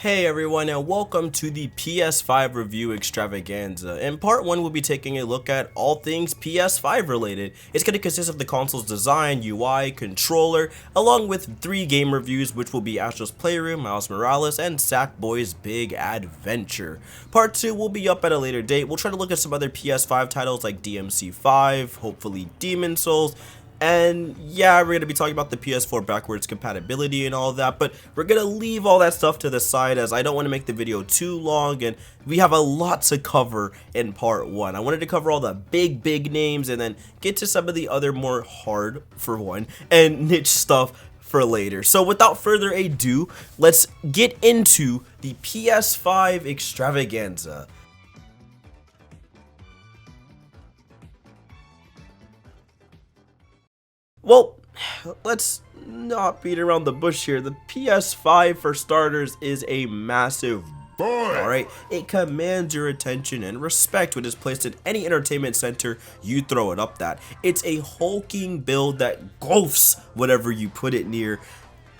Hey everyone, and welcome to the PS5 review extravaganza. In part 1 we'll be taking a look at all things PS5 related. It's going to consist of the console's design, UI, controller, along with 3 game reviews, which will be Astro's Playroom, Miles Morales, and Sackboy's Big Adventure. Part 2 will be up at a later date. We'll try to look at some other PS5 titles like DMC5, hopefully Demon Souls, and yeah, we're going to be talking about the PS4 backwards compatibility and all that, but we're going to leave all that stuff to the side as I don't want to make the video too long and we have a lot to cover in part 1. I wanted to cover all the big names and then get to some of the other more hard, for one, and niche stuff for later. So without further ado, let's get into the PS5 extravaganza. Well, let's not beat around the bush here. The PS5, for starters, is a massive boy. Alright, it commands your attention and respect when it's placed in any entertainment center you throw it up that. It's a hulking build that gulfs whatever you put it near.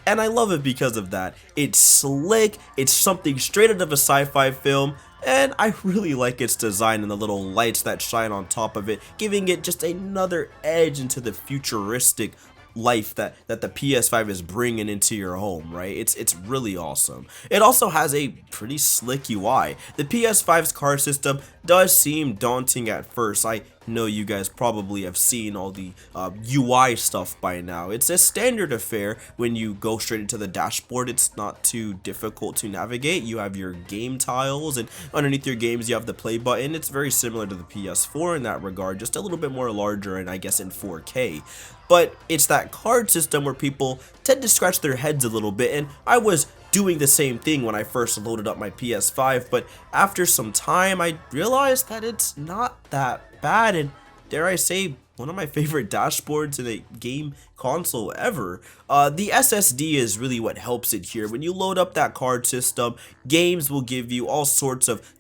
And I love it because of that. It's slick, it's something straight out of a sci-fi film, and I really like its design and the little lights that shine on top of it, giving it just another edge into the futuristic life that the PS5 is bringing into your home, right? It's really awesome. It also has a pretty slick UI. The PS5's card system does seem daunting at first. I know you guys probably have seen all the UI stuff by now. It's a standard affair. When you go straight into the dashboard, it's not too difficult to navigate. You have your game tiles, and underneath your games you have the play button. It's very similar to the PS4 in that regard, just a little bit more larger and I guess in 4K. But it's that card system where people tend to scratch their heads a little bit, and I was doing the same thing when I first loaded up my PS5, but after some time I realized that it's not that bad, and dare I say, one of my favorite dashboards in a game console ever. The SSD is really what helps it here. When you load up that card system, games will give you all sorts of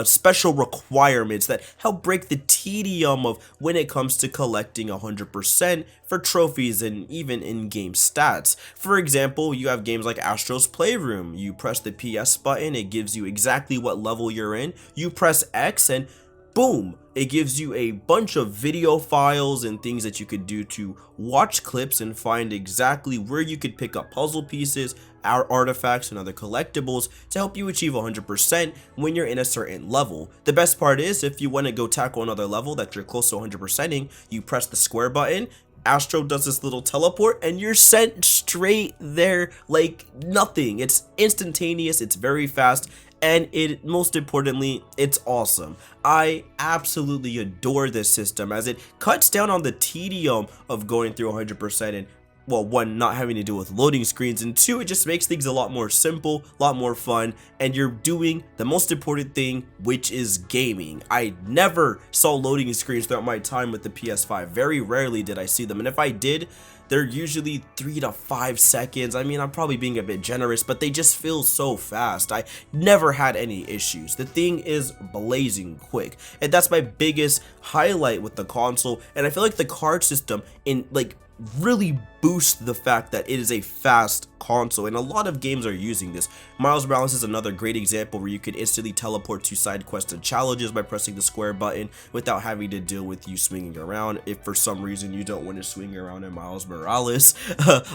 special requirements that help break the tedium of when it comes to collecting 100% for trophies and even in-game stats. For example, you have games like Astro's Playroom. You press the PS button, it gives you exactly what level you're in. You press X and boom, it gives you a bunch of video files and things that you could do to watch clips and find exactly where you could pick up puzzle pieces, artifacts, and other collectibles to help you achieve 100% when you're in a certain level. The best part is, if you want to go tackle another level that you're close to 100%ing, you press the square button, Astro does this little teleport, and you're sent straight there like nothing. It's instantaneous, it's very fast, and most importantly, it's awesome. I absolutely adore this system as it cuts down on the tedium of going through 100% and, well, one, not having to deal with loading screens, and two, it just makes things a lot more simple, a lot more fun, and you're doing the most important thing, which is gaming. I never saw loading screens throughout my time with the PS5. Very rarely did I see them, and if I did, they're usually 3 to 5 seconds. I mean, I'm probably being a bit generous, but they just feel so fast. I never had any issues. The thing is blazing quick, and that's my biggest highlight with the console, and I feel like the card system really boost the fact that it is a fast console, and a lot of games are using this. Miles Morales is another great example where you can instantly teleport to side quests and challenges by pressing the square button without having to deal with you swinging around. If for some reason you don't want to swing around in Miles Morales,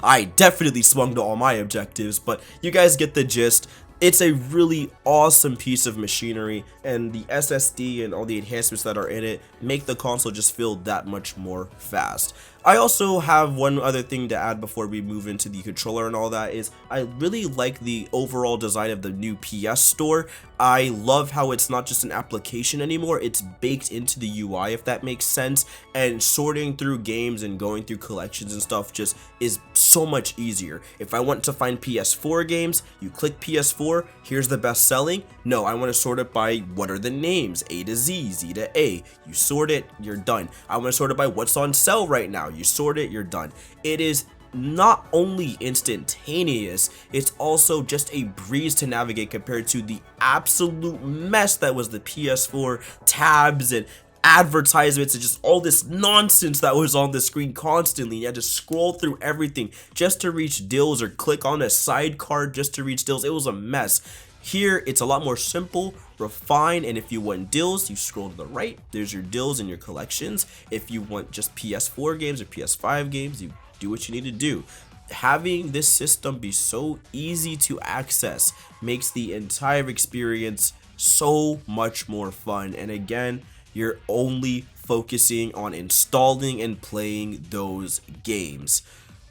I definitely swung to all my objectives, but you guys get the gist. It's a really awesome piece of machinery, and the SSD and all the enhancements that are in it make the console just feel that much more fast. I also have one other thing to add before we move into the controller and all that is I really like the overall design of the new PS Store. I love how it's not just an application anymore, it's baked into the UI, if that makes sense, and sorting through games and going through collections and stuff just is so much easier. If I want to find PS4 games, you click PS4, here's the best selling. No, I want to sort it by what are the names, A to Z, Z to A. You sort it, you're done. I want to sort it by what's on sale right now. You sort it, you're done. It is not only instantaneous, it's also just a breeze to navigate compared to the absolute mess that was the PS4 tabs and advertisements and just all this nonsense that was on the screen constantly. You had to scroll through everything just to reach deals or click on a side card just to reach deals. It was a mess. Here, it's a lot more simple, refined, and if you want deals, you scroll to the right. There's your deals and your collections. If you want just PS4 games or PS5 games, you do what you need to do. Having this system be so easy to access makes the entire experience so much more fun. And again, you're only focusing on installing and playing those games.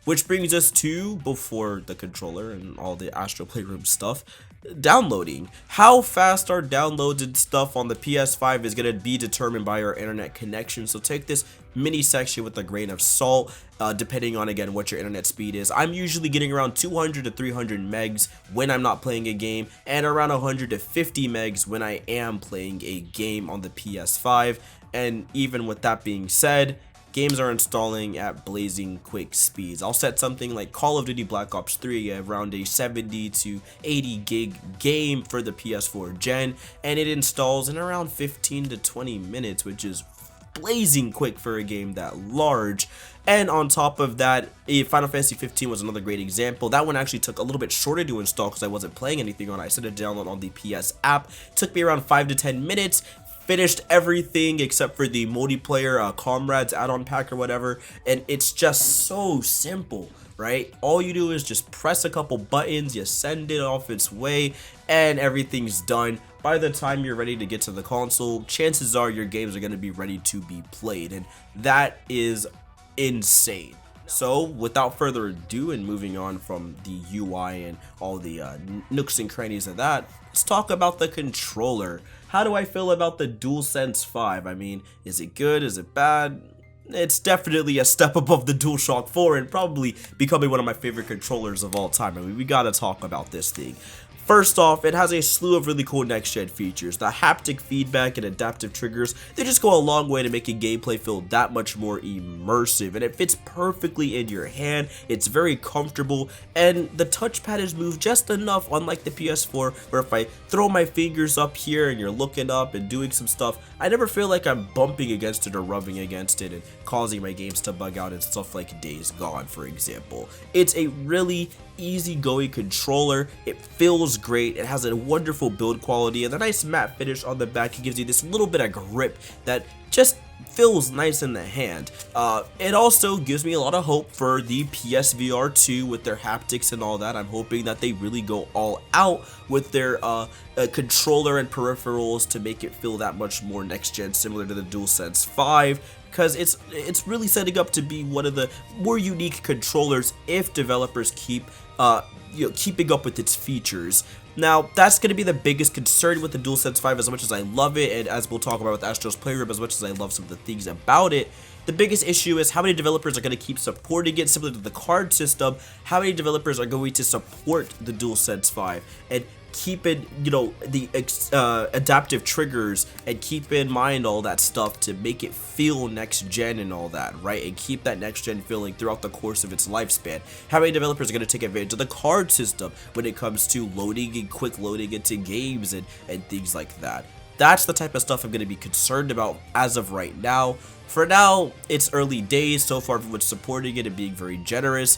Which brings us to, before the controller and all the Astro Playroom stuff, downloading. How fast our downloads and stuff on the PS5 is going to be determined by our internet connection. So take this mini section with a grain of salt, depending on, again, what your internet speed is. I'm usually getting around 200 to 300 megs when I'm not playing a game, and around 100 to 50 megs when I am playing a game on the PS5. And even with that being said, games are installing at blazing quick speeds. I'll set something like Call of Duty Black Ops 3 around a 70 to 80 gig game for the PS4 gen, and it installs in around 15 to 20 minutes, which is blazing quick for a game that large. And on top of that, Final Fantasy 15 was another great example. That one actually took a little bit shorter to install because I wasn't playing anything on it. I set a download on the PS app. It took me around 5 to 10 minutes. Finished everything except for the multiplayer comrades add-on pack or whatever, and it's just so simple, right? All you do is just press a couple buttons, you send it off its way, and everything's done. By the time you're ready to get to the console, chances are your games are going to be ready to be played, and that is insane. So without further ado, and moving on from the UI and all the nooks and crannies of that, let's talk about the controller. How do I feel about the DualSense 5? I mean, is it good? Is it bad? It's definitely a step above the DualShock 4 and probably becoming one of my favorite controllers of all time. I mean, we gotta talk about this thing. First off, it has a slew of really cool next-gen features. The haptic feedback and adaptive triggers, they just go a long way to making gameplay feel that much more immersive, and it fits perfectly in your hand. It's very comfortable, and the touchpad is moved just enough, unlike the PS4, where if I throw my fingers up here and you're looking up and doing some stuff, I never feel like I'm bumping against it or rubbing against it and causing my games to bug out and stuff like Days Gone, for example. It's a really easygoing controller. It feels great. It has a wonderful build quality, and the nice matte finish on the back. It gives you this little bit of grip that just feels nice in the hand. It also gives me a lot of hope for the PSVR 2 with their haptics and all that. I'm hoping that they really go all out with their controller and peripherals to make it feel that much more next gen, similar to the DualSense 5. Because it's really setting up to be one of the more unique controllers if developers keep keeping up with its features. Now, that's going to be the biggest concern with the DualSense 5. As much as I love it, and as we'll talk about with Astro's Playroom, as much as I love some of the things about it, the biggest issue is how many developers are going to keep supporting it. Similar to the card system, how many developers are going to support the DualSense 5 and keep in, the adaptive triggers, and keep in mind all that stuff to make it feel next gen and all that, right? And keep that next gen feeling throughout the course of its lifespan. How many developers are going to take advantage of the card system when it comes to loading and quick loading into games and things like that? That's the type of stuff I'm going to be concerned about as of right now. For now, it's early days so far from supporting it and being very generous,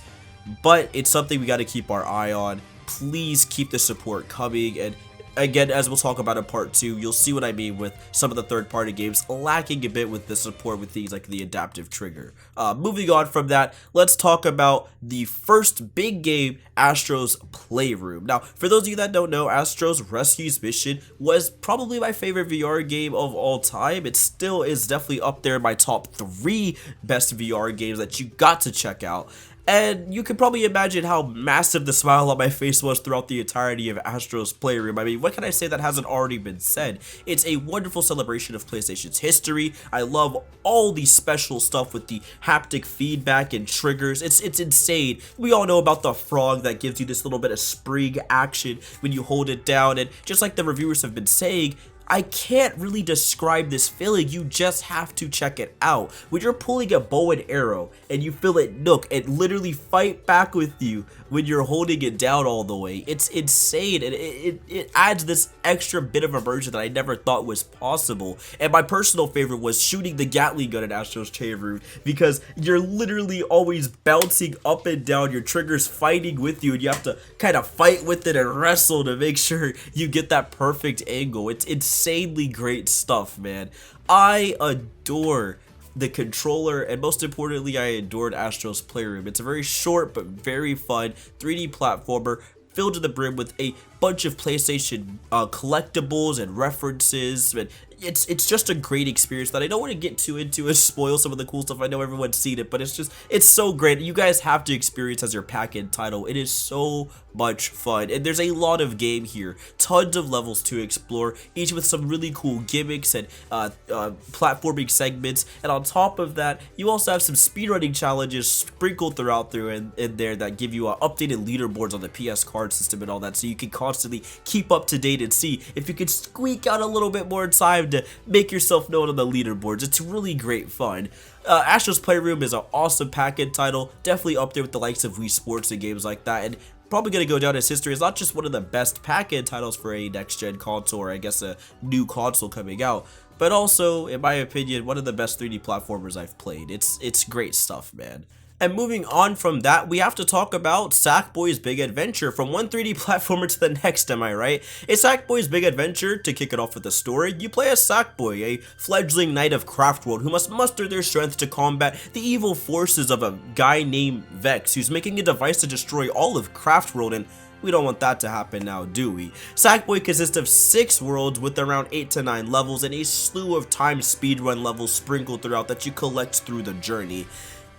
but it's something we got to keep our eye on. Please keep the support coming, and again, as we'll talk about in part 2, you'll see what I mean with some of the third-party games lacking a bit with the support with things like the adaptive trigger. Moving on from that, let's talk about the first big game, Astro's Playroom. Now, for those of you that don't know, Astro's Rescue's Mission was probably my favorite VR game of all time. It still is definitely up there in my top 3 best VR games that you got to check out. And you can probably imagine how massive the smile on my face was throughout the entirety of Astro's Playroom. I mean, what can I say that hasn't already been said? It's a wonderful celebration of PlayStation's history. I love all the special stuff with the haptic feedback and triggers. It's insane. We all know about the frog that gives you this little bit of spring action when you hold it down. And just like the reviewers have been saying, I can't really describe this feeling, you just have to check it out. When you're pulling a bow and arrow and you feel it nook and literally fight back with you when you're holding it down all the way, it's insane, and it adds this extra bit of immersion that I never thought was possible. And my personal favorite was shooting the Gatling gun at Astro's playroom, because you're literally always bouncing up and down, your trigger's fighting with you, and you have to kind of fight with it and wrestle to make sure you get that perfect angle. It's insanely great stuff, man. I adore the controller, and most importantly, I adored Astro's Playroom. It's a very short but very fun 3D platformer filled to the brim with a bunch of PlayStation collectibles and references, and it's just a great experience that I don't want to get too into and spoil some of the cool stuff. I know everyone's seen it, but it's so great. You guys have to experience as your pack-in title. It is so much fun, and there's a lot of game here, tons of levels to explore, each with some really cool gimmicks and platforming segments. And on top of that, you also have some speedrunning challenges sprinkled throughout in there that give you updated leaderboards on the PS card system and all that, so you can constantly keep up to date and see if you can squeak out a little bit more time to make yourself known on the leaderboards. It's really great fun. Astro's Playroom is an awesome pack-in title, definitely up there with the likes of Wii Sports and games like that, and probably going to go down as history as not just one of the best pack-in titles for a next-gen console, or I guess a new console coming out, but also, in my opinion, one of the best 3D platformers I've played. It's great stuff, man. And moving on from that, we have to talk about Sackboy's Big Adventure, from one 3D platformer to the next, am I right? In Sackboy's Big Adventure, to kick it off with the story, you play as Sackboy, a fledgling knight of Craftworld who must muster their strength to combat the evil forces of a guy named Vex, who's making a device to destroy all of Craftworld, and we don't want that to happen now, do we? Sackboy consists of 6 worlds with around 8 to 9 levels and a slew of timed speedrun levels sprinkled throughout that you collect through the journey.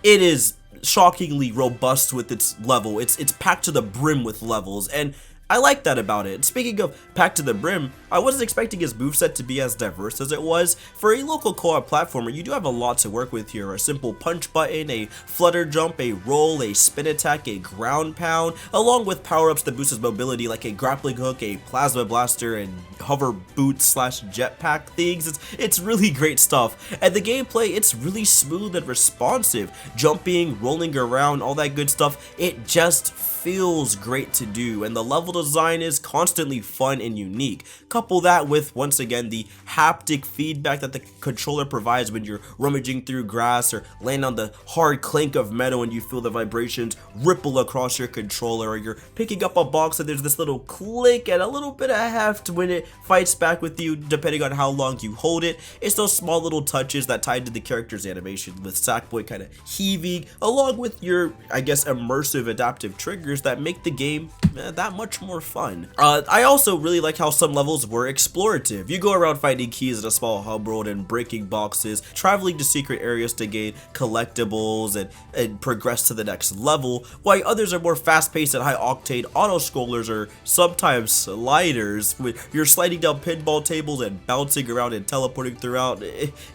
It is shockingly robust with its level. It's packed to the brim with levels, and I like that about it. Speaking of packed to the brim, I wasn't expecting his moveset to be as diverse as it was. For a local co-op platformer, you do have a lot to work with here. A simple punch button, a flutter jump, a roll, a spin attack, a ground pound, along with power-ups that boost his mobility like a grappling hook, a plasma blaster, and hover boot slash jetpack things. It's really great stuff. And the gameplay, it's really smooth and responsive. Jumping, rolling around, all that good stuff, it just feels great to do, and the level design is constantly fun and unique. Couple that with, once again, the haptic feedback that the controller provides when you're rummaging through grass or land on the hard clink of metal and you feel the vibrations ripple across your controller, or you're picking up a box and there's this little click and a little bit of heft when it fights back with you depending on how long you hold it. It's those small little touches that tie to the character's animation, with Sackboy kind of heaving, along with your, I guess, immersive adaptive triggers that make the game that much more fun. I also really like how some levels were explorative. You go around finding keys in a small hub world and breaking boxes, traveling to secret areas to gain collectibles and progress to the next level, while others are more fast-paced and high-octane auto-scrollers or sometimes sliders, where you're sliding down pinball tables and bouncing around and teleporting throughout.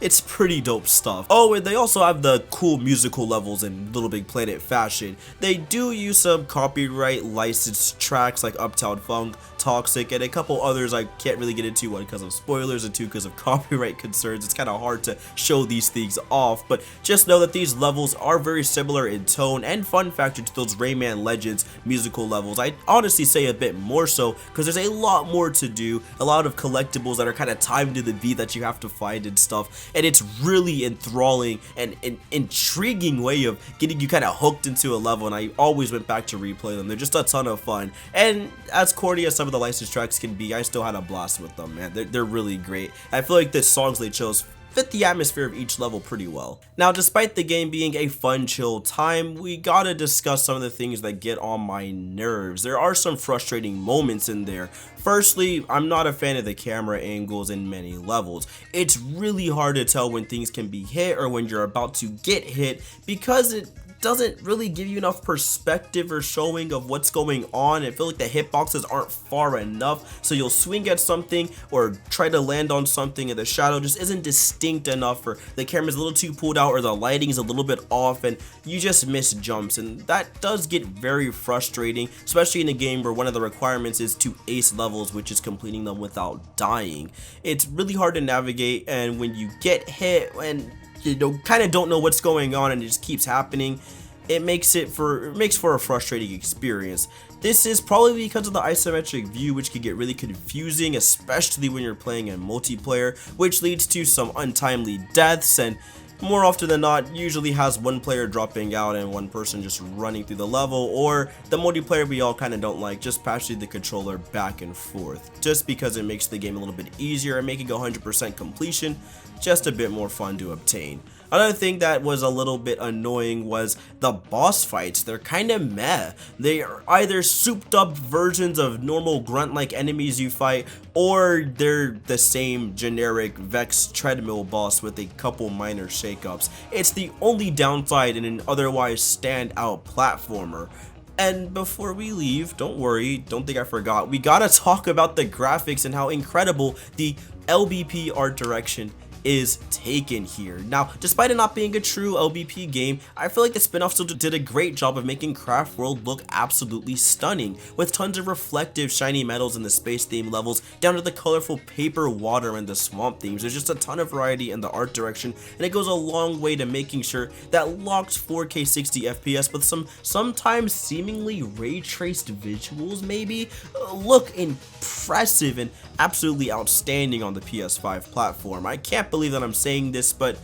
It's pretty dope stuff. Oh, and they also have the cool musical levels in Little Big Planet fashion. They do use some copyright licensed tracks like Uptown Funk, Toxic, and a couple others I can't really get into, one because of spoilers and two because of copyright concerns. It's kind of hard to show these things off, but just know that these levels are very similar in tone and fun factor to those Rayman Legends musical levels. I'd honestly say a bit more so, because there's a lot more to do, a lot of collectibles that are kind of timed to the beat that you have to find and stuff, and it's really enthralling and an intriguing way of getting you kind of hooked into a level, and I always went back to replay them. They're just a ton of fun, and as corny as some of the licensed tracks can be, I still had a blast with them, man. They're really great. I feel like the songs they chose fit the atmosphere of each level pretty well. Now, despite the game being a fun, chill time, we gotta discuss some of the things that get on my nerves. There are some frustrating moments in there. Firstly, I'm not a fan of the camera angles in many levels. It's really hard to tell when things can be hit or when you're about to get hit, because it doesn't really give you enough perspective or showing of what's going on. I feel like the hitboxes aren't far enough, so you'll swing at something or try to land on something and the shadow just isn't distinct enough, or the camera's a little too pulled out, or the lighting is a little bit off and you just miss jumps, and that does get very frustrating, especially in a game where one of the requirements is to ace levels, which is completing them without dying. It's really hard to navigate, and when you get hit and you kind of don't know what's going on and it just keeps happening, it makes for a frustrating experience. This is probably because of the isometric view, which can get really confusing, especially when you're playing in multiplayer, which leads to some untimely deaths, and more often than not usually has one player dropping out and one person just running through the level, or the multiplayer we all kind of don't like, just passing the controller back and forth, just because it makes the game a little bit easier and making 100% completion just a bit more fun to obtain. Another thing that was a little bit annoying was the boss fights. They're kind of meh. They are either souped up versions of normal grunt-like enemies you fight, or they're the same generic Vex treadmill boss with a couple minor shakeups. It's the only downside in an otherwise standout platformer. And before we leave, don't worry, don't think I forgot, we gotta talk about the graphics and how incredible the LBP art direction is taken here. Now, despite it not being a true LBP game, I feel like the spin-off still did a great job of making Craft World look absolutely stunning, with tons of reflective shiny metals in the space theme levels, down to the colorful paper, water, and the swamp themes. There's just a ton of variety in the art direction, and it goes a long way to making sure that locked 4K 60 FPS with some sometimes seemingly ray-traced visuals maybe look impressive and absolutely outstanding on the PS5 platform. I can't believe that I'm saying this, but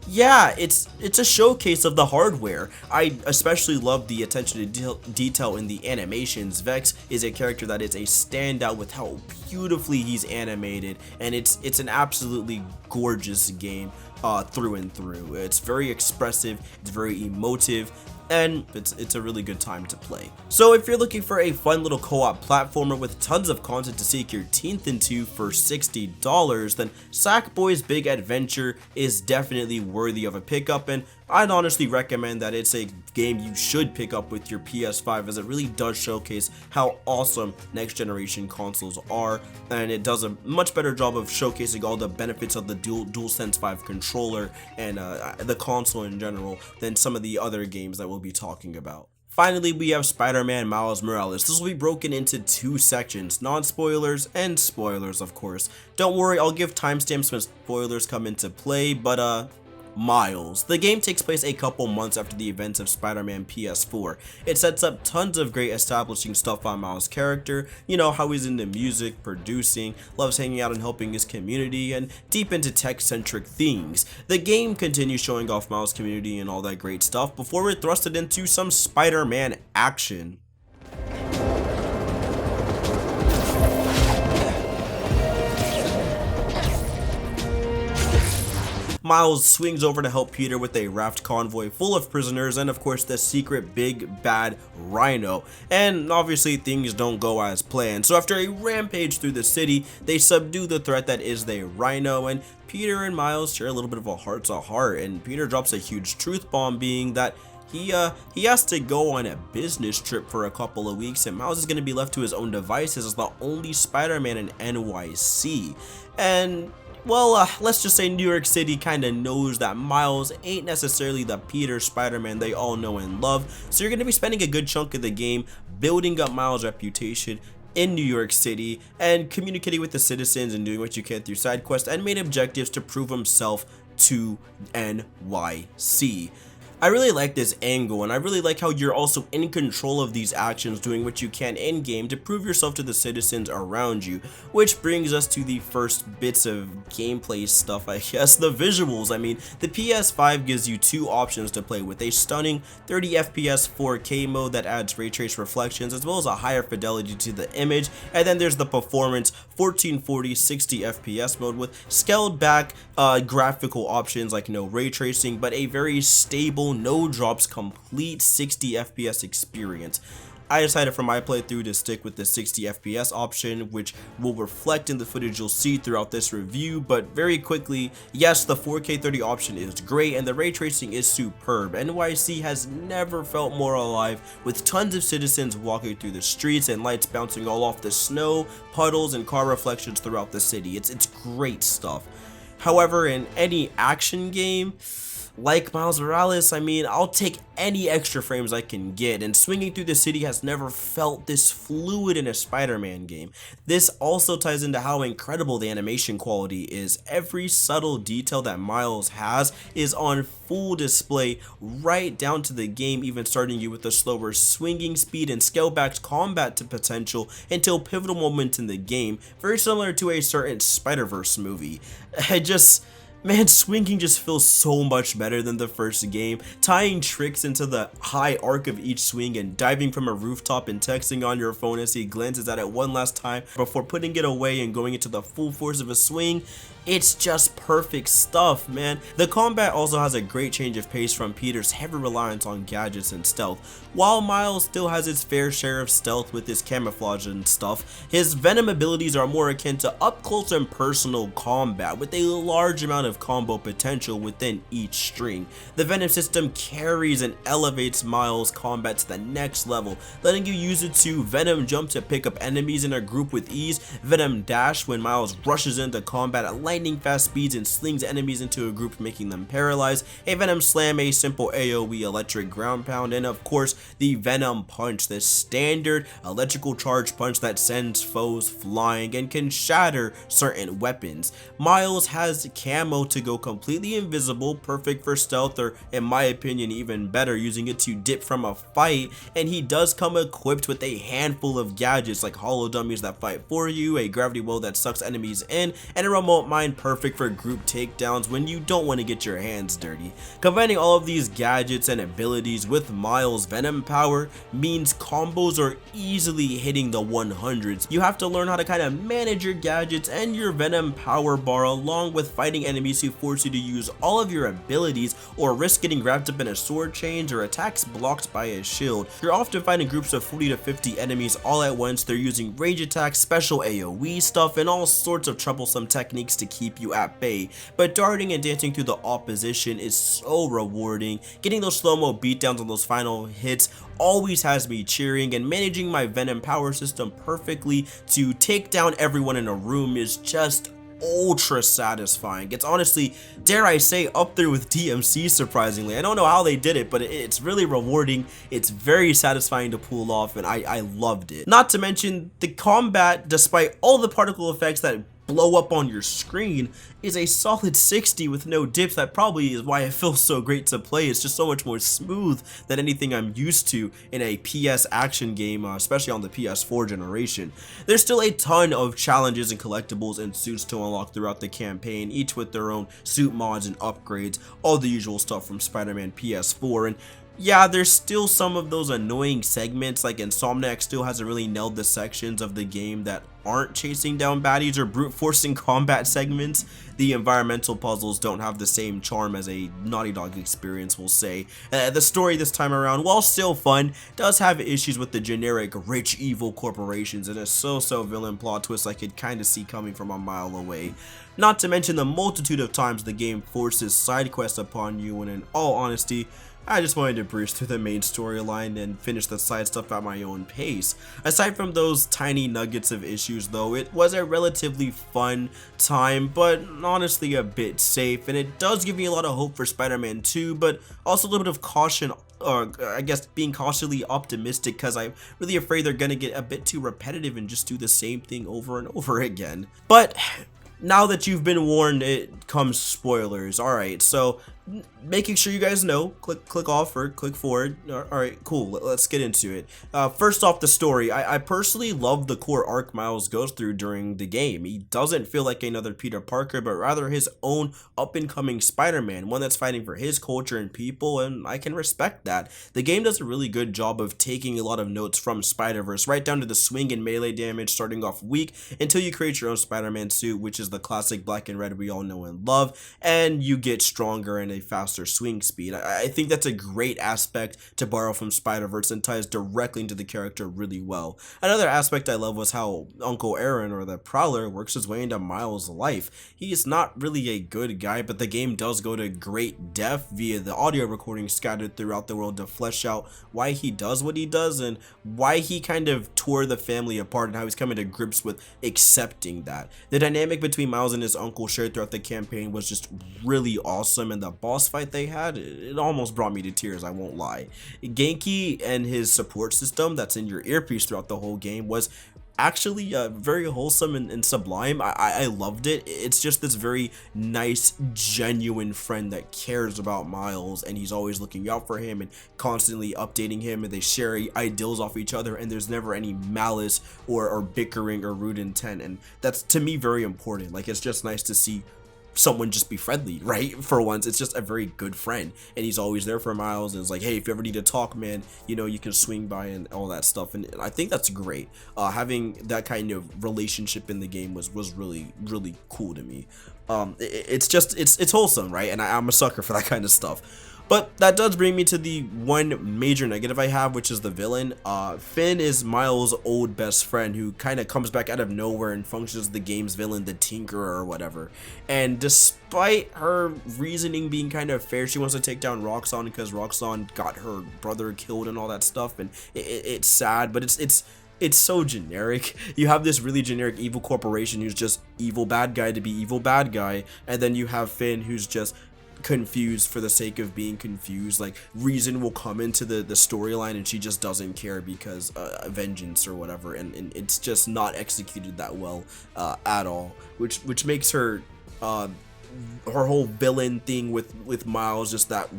yeah, it's a showcase of the hardware. I especially love the attention to detail in the animations. Vex is a character that is a standout with how beautifully he's animated, and it's an absolutely gorgeous game through and through. It's very expressive, it's very emotive, and it's a really good time to play. So if you're looking for a fun little co-op platformer with tons of content to sink your teeth into for $60, then Sackboy's Big Adventure is definitely worthy of a pickup, and I'd honestly recommend that it's a game you should pick up with your PS5, as it really does showcase how awesome next generation consoles are, and it does a much better job of showcasing all the benefits of the DualSense 5 controller and the console in general than some of the other games that we'll be talking about. Finally, we have Spider-Man Miles Morales. This will be broken into two sections, non-spoilers and spoilers, of course. Don't worry, I'll give timestamps when spoilers come into play, but Miles. The game takes place a couple months after the events of Spider-Man PS4. It sets up tons of great establishing stuff on Miles' character, you know, how he's into music, producing, loves hanging out and helping his community, and deep into tech-centric themes. The game continues showing off Miles' community and all that great stuff before we're thrusted into some Spider-Man action. Miles swings over to help Peter with a raft convoy full of prisoners and of course the secret big bad Rhino, and obviously things don't go as planned. So after a rampage through the city, they subdue the threat that is the Rhino, and Peter and Miles share a little bit of a heart-to-heart, and Peter drops a huge truth bomb, being that he has to go on a business trip for a couple of weeks, and Miles is going to be left to his own devices as the only Spider-Man in NYC. And well, let's just say New York City kind of knows that Miles ain't necessarily the Peter Spider-Man they all know and love, so you're going to be spending a good chunk of the game building up Miles' reputation in New York City and communicating with the citizens and doing what you can through side quests and main objectives to prove himself to NYC. I really like this angle, and I really like how you're also in control of these actions, doing what you can in-game to prove yourself to the citizens around you, which brings us to the first bits of gameplay stuff, I guess, the visuals. I mean, the PS5 gives you two options to play with, a stunning 30 FPS 4K mode that adds ray trace reflections as well as a higher fidelity to the image, and then there's the performance 1440 60 FPS mode with scaled back graphical options like no ray tracing, but a very stable no drops complete 60 FPS experience. I decided for my playthrough to stick with the 60 FPS option, which will reflect in the footage you'll see throughout this review. But very quickly, yes, the 4K 30 option is great and the ray tracing is superb. NYC has never felt more alive, with tons of citizens walking through the streets and lights bouncing all off the snow, puddles, and car reflections throughout the city. It's great stuff. However, in any action game like Miles Morales, I mean, I'll take any extra frames I can get, and swinging through the city has never felt this fluid in a Spider-Man game. This also ties into how incredible the animation quality is. Every subtle detail that Miles has is on full display, right down to the game even starting you with a slower swinging speed and scale-backed combat to potential until pivotal moments in the game, very similar to a certain Spider-Verse movie. Man, swinging just feels so much better than the first game. Tying tricks into the high arc of each swing and diving from a rooftop and texting on your phone as he glances at it one last time before putting it away and going into the full force of a swing. It's just perfect stuff, man. The combat also has a great change of pace from Peter's heavy reliance on gadgets and stealth. While Miles still has his fair share of stealth with his camouflage and stuff, his Venom abilities are more akin to up close and personal combat with a large amount of combo potential within each string. The Venom system carries and elevates Miles' combat to the next level, letting you use it to Venom jump to pick up enemies in a group with ease, Venom dash when Miles rushes into combat at lightning fast speeds and slings enemies into a group, making them paralyzed, a Venom slam, a simple AoE electric ground pound, and of course the Venom punch, the standard electrical charge punch that sends foes flying and can shatter certain weapons. Miles has camo to go completely invisible, perfect for stealth, or in my opinion even better, using it to dip from a fight, and he does come equipped with a handful of gadgets like hollow dummies that fight for you, a gravity well that sucks enemies in, and a remote mine perfect for group takedowns when you don't want to get your hands dirty. Combining all of these gadgets and abilities with Miles' Venom power means combos are easily hitting the 100s. You have to learn how to kind of manage your gadgets and your Venom power bar, along with fighting enemies who force you to use all of your abilities or risk getting wrapped up in a sword change or attacks blocked by a shield. You're often fighting groups of 40 to 50 enemies all at once. They're using range attacks, special AoE stuff, and all sorts of troublesome techniques to keep you at bay, but darting and dancing through the opposition is so rewarding. Getting those slow-mo beatdowns on those final hits always has me cheering, and managing my Venom power system perfectly to take down everyone in a room is just ultra satisfying. It's honestly, dare I say, up there with DMC surprisingly. I don't know how they did it, but it's really rewarding. It's very satisfying to pull off, and I loved it. Not to mention the combat, despite all the particle effects that blow up on your screen, is a solid 60 with no dips. That probably is why it feels so great to play. It's just so much more smooth than anything I'm used to in a PS action game, especially on the PS4 generation. There's still a ton of challenges and collectibles and suits to unlock throughout the campaign, each with their own suit mods and upgrades, all the usual stuff from Spider-Man PS4. And yeah, there's still some of those annoying segments, like Insomniac still hasn't really nailed the sections of the game that aren't chasing down baddies or brute forcing combat segments. The environmental puzzles don't have the same charm as a Naughty Dog experience, we'll say. The story this time around, while still fun, does have issues with the generic rich evil corporations and a so-so villain plot twist I could kinda see coming from a mile away. Not to mention the multitude of times the game forces side quests upon you, and in all honesty, I just wanted to breeze through the main storyline and finish the side stuff at my own pace. Aside from those tiny nuggets of issues though, it was a relatively fun time, but honestly a bit safe, and it does give me a lot of hope for Spider-Man 2, but also a little bit of caution, or I guess being cautiously optimistic, because I'm really afraid they're gonna get a bit too repetitive and just do the same thing over and over again. But now that you've been warned, it comes spoilers. Alright, so making sure you guys know, click off or click forward. Alright, cool, let's get into it. First off, the story. I personally love the core arc Miles goes through during the game. He doesn't feel like another Peter Parker, but rather his own up-and-coming Spider-Man, one that's fighting for his culture and people, and I can respect that. The game does a really good job of taking a lot of notes from Spider-Verse, right down to the swing and melee damage starting off weak until you create your own Spider-Man suit, which is the classic black and red we all know and love, and you get stronger and a faster swing speed. I think that's a great aspect to borrow from Spider-Verse and ties directly into the character really well. Another aspect I love was how Uncle Aaron, or the Prowler, works his way into Miles' life. He is not really a good guy, but the game does go to great depth via the audio recordings scattered throughout the world to flesh out why he does what he does and why he kind of tore the family apart and how he's coming to grips with accepting that. The dynamic between Miles and his uncle shared throughout the campaign was just really awesome, and the boss fight they had, it almost brought me to tears, I won't lie. Genki and his support system that's in your earpiece throughout the whole game was actually very wholesome and sublime. I loved it. It's just this very nice, genuine friend that cares about Miles, and he's always looking out for him and constantly updating him, and they share ideals off each other, and there's never any malice or bickering or rude intent, and that's to me very important. Like, it's just nice to see someone just be friendly, right? For once, it's just a very good friend, and he's always there for Miles, and it's like, hey, if you ever need to talk, man, you know, you can swing by and all that stuff. And I think that's great. Having that kind of relationship in the game was really cool to me. It's wholesome, right? And I'm a sucker for that kind of stuff. But that does bring me to the one major negative I have, which is the villain. Finn is Miles' old best friend who kind of comes back out of nowhere and functions as the game's villain, the Tinkerer or whatever. And despite her reasoning being kind of fair, she wants to take down Roxxon because Roxxon got her brother killed and all that stuff, and it's sad, but it's so generic. You have this really generic evil corporation who's just evil bad guy to be evil bad guy, and then you have Finn who's just confused for the sake of being confused. Like, reason will come into the storyline and she just doesn't care because vengeance or whatever, and it's just not executed that well at all, which makes her her whole villain thing with Miles just that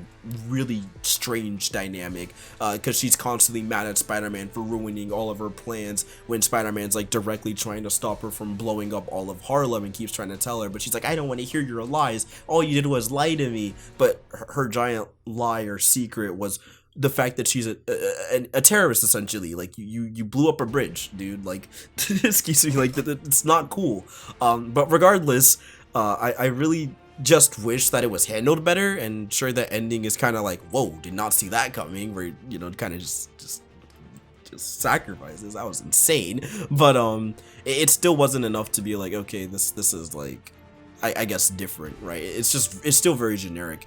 really strange dynamic, because she's constantly mad at Spider-Man for ruining all of her plans when Spider-Man's like directly trying to stop her from blowing up all of Harlem and keeps trying to tell her, but she's like, I don't want to hear your lies, all you did was lie to me. But her giant lie or secret was the fact that she's a terrorist, essentially. Like, you blew up a bridge, dude. Like, excuse me, like, it's not cool. But regardless, I really just wish that it was handled better, and sure, that ending is kind of like, whoa, did not see that coming, where, you know, kind of just sacrifices. That was insane. But it still wasn't enough to be like, okay, this is like, I guess different, right? It's still very generic.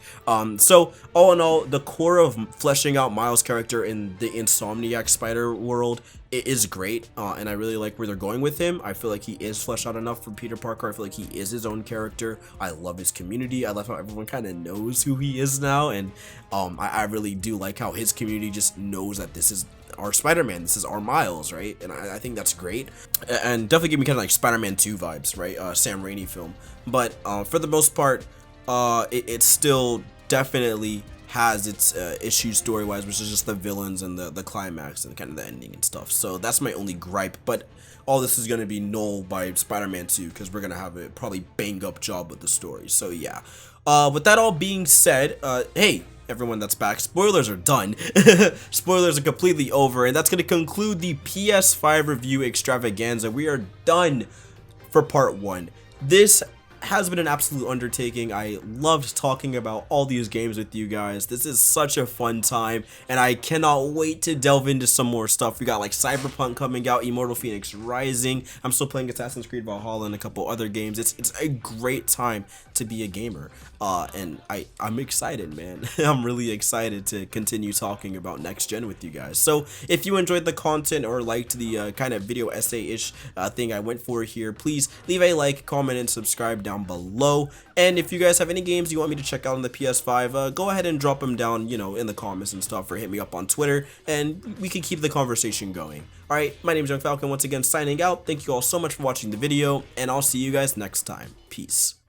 So all in all, the core of fleshing out Miles' character in the Insomniac Spider world is great, and I really like where they're going with him. I feel like he is fleshed out enough for Peter Parker. I feel like he is his own character. I love his community. I love how everyone kind of knows who he is now, and I really do like how his community just knows that this is our Spider-Man, this is our Miles, right? And I think that's great, and definitely give me kind of like Spider-Man 2 vibes, right? Sam Raimi film. But for the most part, it still definitely has its issues story-wise, which is just the villains and the climax and kind of the ending and stuff. So that's my only gripe, but all this is going to be null by Spider-Man 2 because we're going to have a probably bang-up job with the story. So yeah, with that all being said, hey, everyone that's back, spoilers are done. Spoilers are completely over, and that's going to conclude the PS5 review extravaganza. We are done for part 1. This has been an absolute undertaking. I loved talking about all these games with you guys. This is such a fun time, and I cannot wait to delve into some more stuff. We got like Cyberpunk coming out, Immortal Phoenix Rising. I'm still playing Assassin's Creed Valhalla and a couple other games. It's a great time to be a gamer, and I'm excited, man. I'm really excited to continue talking about next gen with you guys. So if you enjoyed the content or liked the kind of video essay-ish thing I went for here, please leave a like, comment, and subscribe down below. And if you guys have any games you want me to check out on the PS5, go ahead and drop them down, you know, in the comments and stuff, or hit me up on Twitter, and we can keep the conversation going. Alright, my name is Young Falcon, once again signing out. Thank you all so much for watching the video, and I'll see you guys next time. Peace.